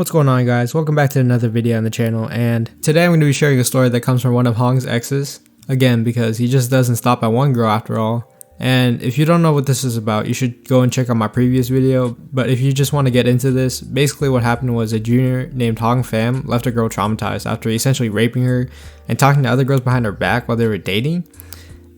What's going on, guys? Welcome back to another video on the channel, and today I'm going to be sharing a story that comes from one of Hong's exes, again because he just doesn't stop at one girl after all. And if you don't know what this is about, you should go and check out my previous video, but if you just want to get into this, basically what happened was a junior named Hong Pham left a girl traumatized after essentially raping her and talking to other girls behind her back while they were dating.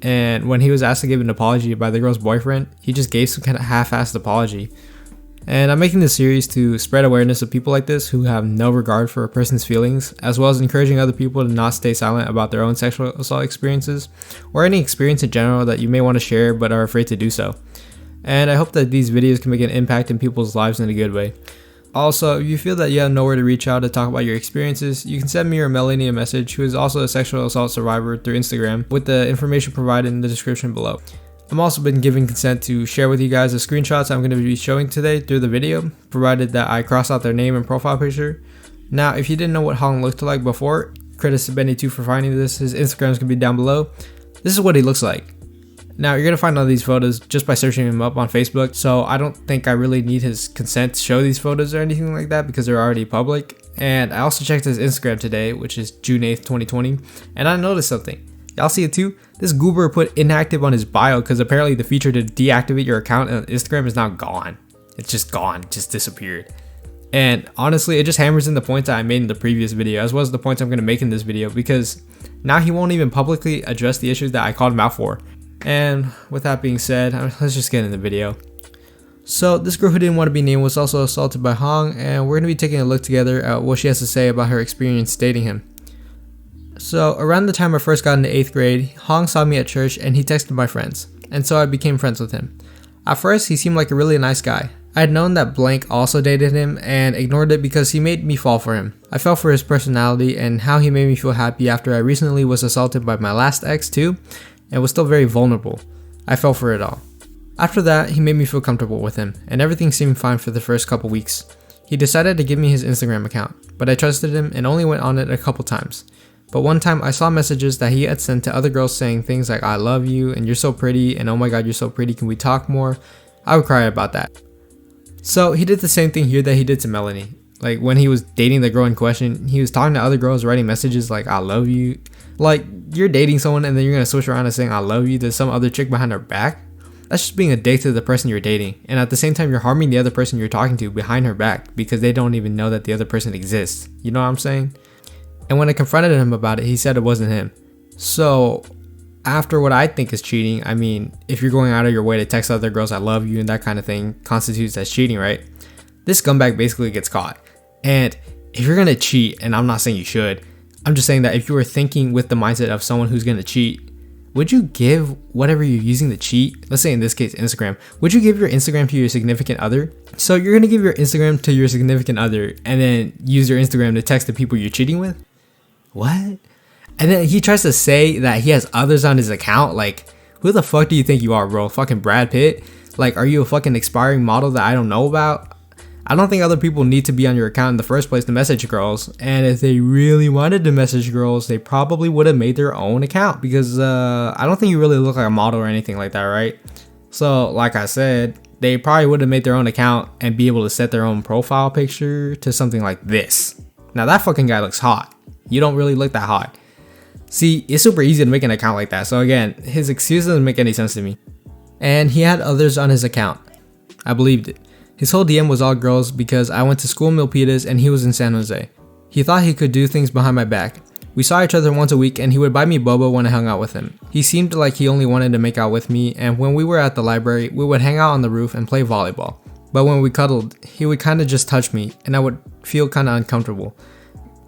And when he was asked to give an apology by the girl's boyfriend, he just gave some kind of half-assed apology. And I'm making this series to spread awareness of people like this who have no regard for a person's feelings, as well as encouraging other people to not stay silent about their own sexual assault experiences, or any experience in general that you may want to share but are afraid to do so. And I hope that these videos can make an impact in people's lives in a good way. Also, if you feel that you have nowhere to reach out to talk about your experiences, you can send me or Melanie a message, who is also a sexual assault survivor, through Instagram, with the information provided in the description below. I've also been given consent to share with you guys the screenshots I'm going to be showing today through the video, provided that I cross out their name and profile picture. Now, if you didn't know what Hong looked like before, credits to Benny2 for finding this. His Instagram is going to be down below. This is what he looks like. Now, you're going to find all these photos just by searching him up on Facebook, so I don't think I really need his consent to show these photos or anything like that because they're already public. And I also checked his Instagram today, which is June 8th, 2020, and I noticed something. Y'all see it too? This goober put inactive on his bio because apparently the feature to deactivate your account on Instagram is now gone. It's just gone, just disappeared. And honestly, it just hammers in the points that I made in the previous video, as well as the points I'm going to make in this video, because now he won't even publicly address the issues that I called him out for. And with that being said, let's just get in the video. So this girl who didn't want to be named was also assaulted by Hong, and we're going to be taking a look together at what she has to say about her experience dating him. So around the time I first got into 8th grade, Hong saw me at church and he texted my friends, and so I became friends with him. At first, he seemed like a really nice guy. I had known that blank also dated him and ignored it because he made me fall for him. I fell for his personality and how he made me feel happy after I recently was assaulted by my last ex too, and was still very vulnerable. I fell for it all. After that, he made me feel comfortable with him, and everything seemed fine for the first couple weeks. He decided to give me his Instagram account, but I trusted him and only went on it a couple times. But one time I saw messages that he had sent to other girls saying things like "I love you" and "you're so pretty" and "oh my god, you're so pretty, can we talk more?" I would cry about that. So he did the same thing here that he did to Melanie. Like when he was dating the girl in question, he was talking to other girls, writing messages like "I love you." Like, you're dating someone and then you're gonna switch around and saying "I love you" to some other chick behind her back? That's just being a dick to the person you're dating, and at the same time you're harming the other person you're talking to behind her back because they don't even know that the other person exists. You know what I'm saying? And when I confronted him about it, he said it wasn't him. So after what I think is cheating, I mean, if you're going out of your way to text other girls "I love you" and that kind of thing constitutes as cheating, right? This scumbag basically gets caught. And if you're gonna cheat, and I'm not saying you should, I'm just saying that if you were thinking with the mindset of someone who's gonna cheat, would you give whatever you're using to cheat, let's say in this case Instagram, would you give your Instagram to your significant other? So you're gonna give your Instagram to your significant other and then use your Instagram to text the people you're cheating with? What? And then he tries to say that he has others on his account. Like, who the fuck do you think you are, bro? Fucking Brad Pitt? Like, are you a fucking expiring model that I don't know about? I don't think other people need to be on your account in the first place to message girls. And if they really wanted to message girls, they probably would have made their own account, because I don't think you really look like a model or anything like that, right? So like I said, they probably would have made their own account and be able to set their own profile picture to something like this. Now that fucking guy looks hot. You don't really look that hot. See, it's super easy to make an account like that. So again, his excuse doesn't make any sense to me. And he had others on his account. I believed it. His whole DM was all girls because I went to school in Milpitas and he was in San Jose. He thought he could do things behind my back. We saw each other once a week and he would buy me boba when I hung out with him. He seemed like he only wanted to make out with me, and when we were at the library, we would hang out on the roof and play volleyball. But when we cuddled, he would kind of just touch me and I would feel kind of uncomfortable.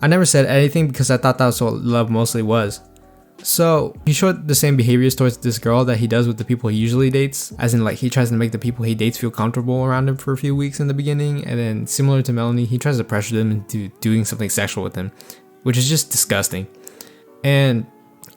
I never said anything because I thought that's what love mostly was. So he showed the same behaviors towards this girl that he does with the people he usually dates, as in like he tries to make the people he dates feel comfortable around him for a few weeks in the beginning, and then similar to Melanie, he tries to pressure them into doing something sexual with him, which is just disgusting. And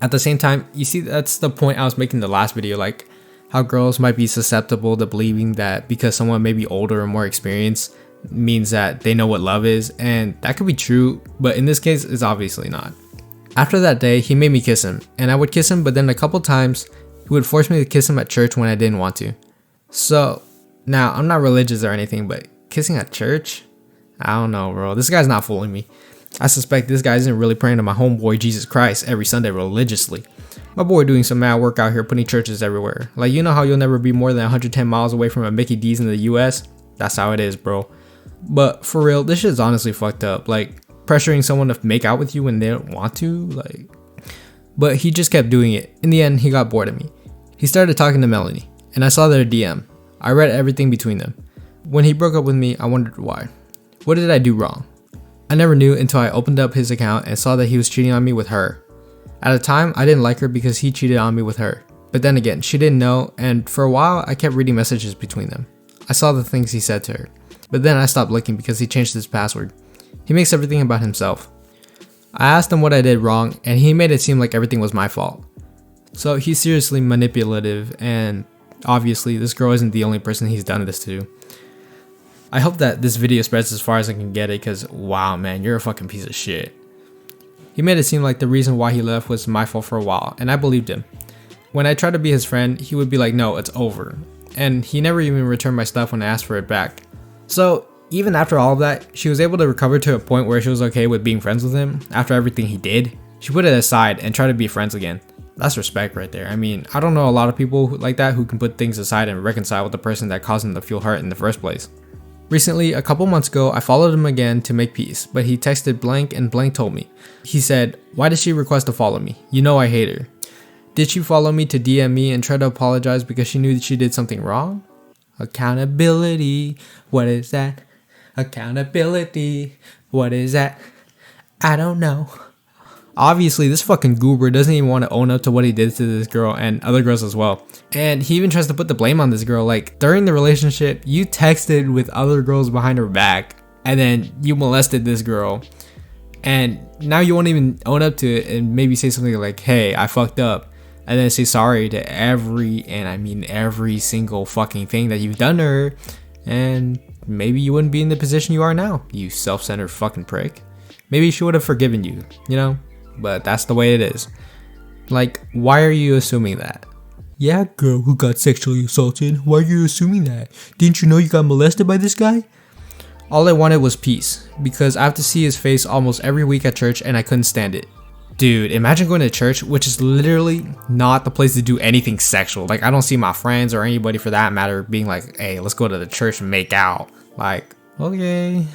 at the same time, you see, that's the point I was making in the last video, like how girls might be susceptible to believing that because someone may be older or more experienced means that they know what love is, and that could be true, but in this case it's obviously not. After that day, he made me kiss him, and I would kiss him, but then a couple times he would force me to kiss him at church when I didn't want to. So now, I'm not religious or anything, but kissing at church? I don't know, bro. This guy's not fooling me. I suspect this guy isn't really praying to my homeboy Jesus Christ every Sunday religiously. My boy doing some mad work out here putting churches everywhere. Like, you know how you'll never be more than 110 miles away from a Mickey D's in the US? That's how it is, bro. But for real, this shit's honestly fucked up. Like, pressuring someone to make out with you when they don't want to, like. But he just kept doing it. In the end, he got bored of me. He started talking to Melanie, and I saw their DM. I read everything between them. When he broke up with me, I wondered why. What did I do wrong? I never knew until I opened up his account and saw that he was cheating on me with her. At the time, I didn't like her because he cheated on me with her. But then again, she didn't know, and for a while, I kept reading messages between them. I saw the things he said to her. But then I stopped looking because he changed his password. He makes everything about himself. I asked him what I did wrong, and he made it seem like everything was my fault. So he's seriously manipulative, and obviously this girl isn't the only person he's done this to. I hope that this video spreads as far as I can get it, because wow man, you're a fucking piece of shit. He made it seem like the reason why he left was my fault for a while, and I believed him. When I tried to be his friend, he would be like, no, it's over. And he never even returned my stuff when I asked for it back. So even after all of that, she was able to recover to a point where she was okay with being friends with him after everything he did. She put it aside and tried to be friends again. That's respect right there. I mean, I don't know a lot of people like that who can put things aside and reconcile with the person that caused them to feel hurt in the first place. Recently, a couple months ago, I followed him again to make peace, but he texted blank and blank told me. He said, why did she request to follow me? You know I hate her. Did she follow me to DM me and try to apologize because she knew that she did something wrong? Accountability, what is that? Accountability, what is that? I don't know. Obviously, this fucking goober doesn't even want to own up to what he did to this girl and other girls as well. And he even tries to put the blame on this girl. Like, during the relationship, you texted with other girls behind her back, and then you molested this girl. And now you won't even own up to it and maybe say something like, hey, I fucked up. And then say sorry to every single fucking thing that you've done to her. And maybe you wouldn't be in the position you are now, you self-centered fucking prick. Maybe she would have forgiven you, you know? But that's the way it is. Like, why are you assuming that? Yeah, girl who got sexually assaulted, why are you assuming that? Didn't you know you got molested by this guy? All I wanted was peace, because I have to see his face almost every week at church and I couldn't stand it. Dude, imagine going to church, which is literally not the place to do anything sexual. Like, I don't see my friends or anybody for that matter being like, hey, let's go to the church and make out. Like, okay.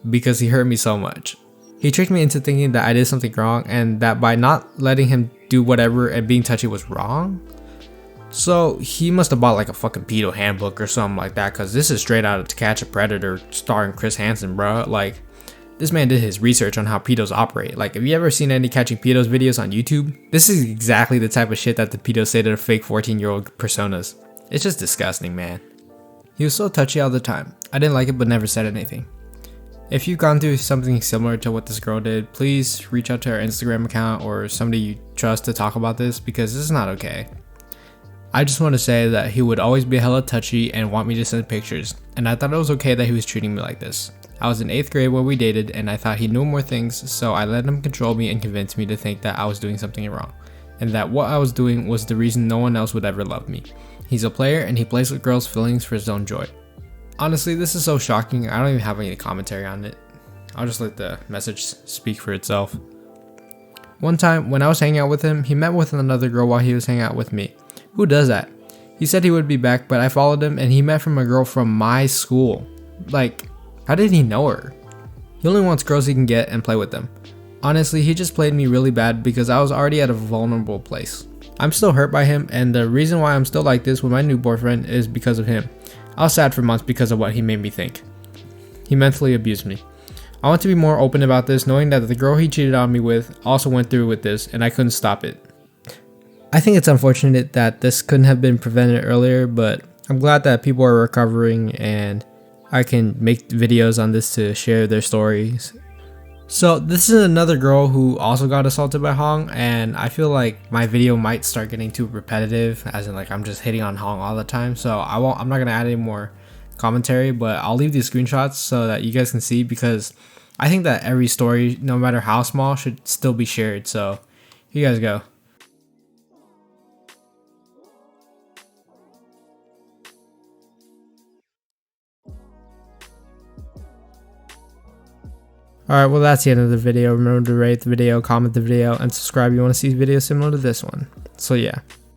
Because he hurt me so much. He tricked me into thinking that I did something wrong and that by not letting him do whatever and being touchy was wrong. So he must have bought like a fucking pedo handbook or something like that, because this is straight out of To Catch a Predator starring Chris Hansen, bro. Like, this man did his research on how pedos operate. Like, have you ever seen any catching pedos videos on YouTube? This is exactly the type of shit that the pedos say to their fake 14-year-old personas. It's just disgusting, man. He was so touchy all the time. I didn't like it but never said anything. If you've gone through something similar to what this girl did, please reach out to our Instagram account or somebody you trust to talk about this, because this is not okay. I just want to say that he would always be hella touchy and want me to send pictures, and I thought it was okay that he was treating me like this. I was in 8th grade when we dated, and I thought he knew more things, so I let him control me and convince me to think that I was doing something wrong, and that what I was doing was the reason no one else would ever love me. He's a player and he plays with girls' feelings for his own joy. Honestly, this is so shocking, I don't even have any commentary on it. I'll just let the message speak for itself. One time, when I was hanging out with him, he met with another girl while he was hanging out with me. Who does that? He said he would be back, but I followed him and he met from a girl from my school. Like, how did he know her? He only wants girls he can get and play with them. Honestly, he just played me really bad because I was already at a vulnerable place. I'm still hurt by him, and the reason why I'm still like this with my new boyfriend is because of him. I was sad for months because of what he made me think. He mentally abused me. I want to be more open about this, knowing that the girl he cheated on me with also went through with this and I couldn't stop it. I think it's unfortunate that this couldn't have been prevented earlier, but I'm glad that people are recovering and I can make videos on this to share their stories. So this is another girl who also got assaulted by Hong, and I feel like my video might start getting too repetitive, as in like I'm just hitting on Hong all the time. So I'm not gonna add any more commentary, but I'll leave these screenshots so that you guys can see, because I think that every story, no matter how small, should still be shared. So here you guys go. Alright, well that's the end of the video. Remember to rate the video, comment the video, and subscribe if you want to see videos similar to this one. So yeah.